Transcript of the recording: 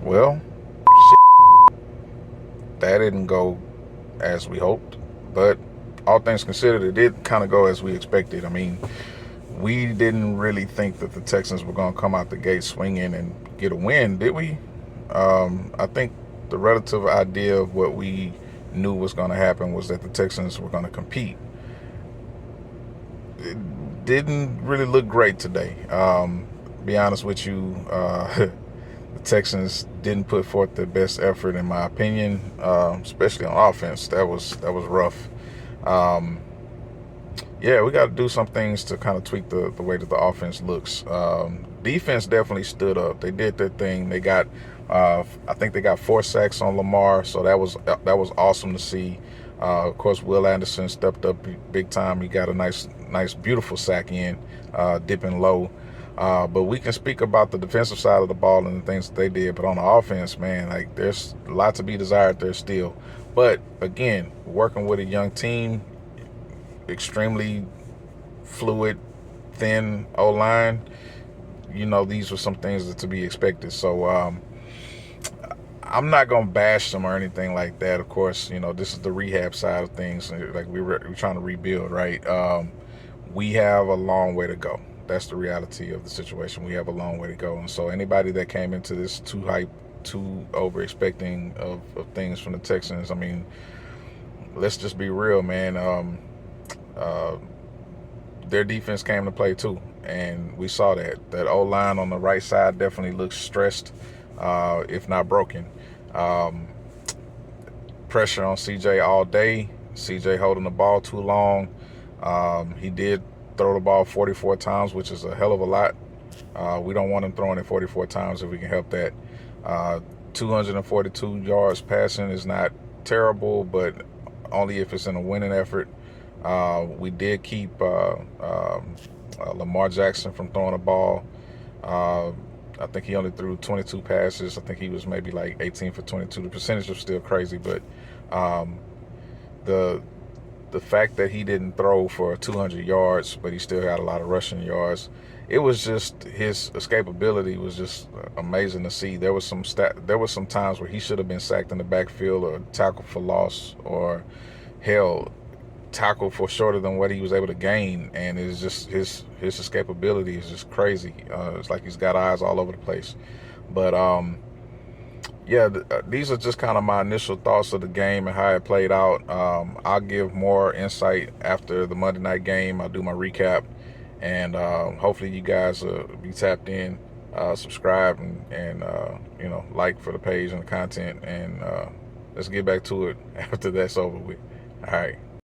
Well, that didn't go as we hoped, but all things considered, it did kind of go as we expected. I mean, we didn't really think that the Texans were going to come out the gate swinging and get a win, did we? I think the relative idea of what we knew was going to happen was that the Texans were going to compete. It didn't really look great today. Be honest with you, the Texans didn't put forth their best effort, in my opinion, especially on offense. That was rough. Um, yeah, we got to do some things to kind of tweak the way that the offense looks. Defense definitely stood up. They did their thing. I think they got 4 sacks on Lamar, so that was awesome to see. Of course, Will Anderson stepped up big time. He got a nice, beautiful sack in, dipping low. But we can speak about the defensive side of the ball and the things that they did. But on the offense, man, like there's a lot to be desired there still. But again, working with a young team, extremely fluid, thin O line. These were some things that to be expected. So I'm not gonna bash them or anything like that. Of course, this is the rehab side of things. Like we're trying to rebuild, right? We have a long way to go. That's the reality of the situation. We have a long way to go, and so anybody that came into this too hype, too over expecting of things from the Texans, I mean, let's just be real, man. Uh, their defense came to play too, and we saw that O line on the right side definitely looks stressed, if not broken. Um, Pressure on CJ all day. CJ holding the ball too long. He did throw the ball 44 times, which is a hell of a lot. We don't want him throwing it 44 times if we can help that. 242 yards passing is not terrible, but only if it's in a winning effort. We did keep Lamar Jackson from throwing the ball. Uh, I think he only threw 22 passes. I think he was maybe like 18 for 22. The percentage was still crazy, but um, the the fact that he didn't throw for 200 yards, but he still had a lot of rushing yards, it was just his escapability was just amazing to see. There was some times where he should have been sacked in the backfield or tackled for loss or hell tackle for shorter than what he was able to gain, and it's just his escapability is just crazy. It's like he's got eyes all over the place. But yeah, these are just kind of my initial thoughts of the game and how it played out. I'll give more insight after the Monday night game. I'll do my recap, and hopefully you guys be tapped in, subscribe, and like for the page and the content, and let's get back to it after that's over with. All right.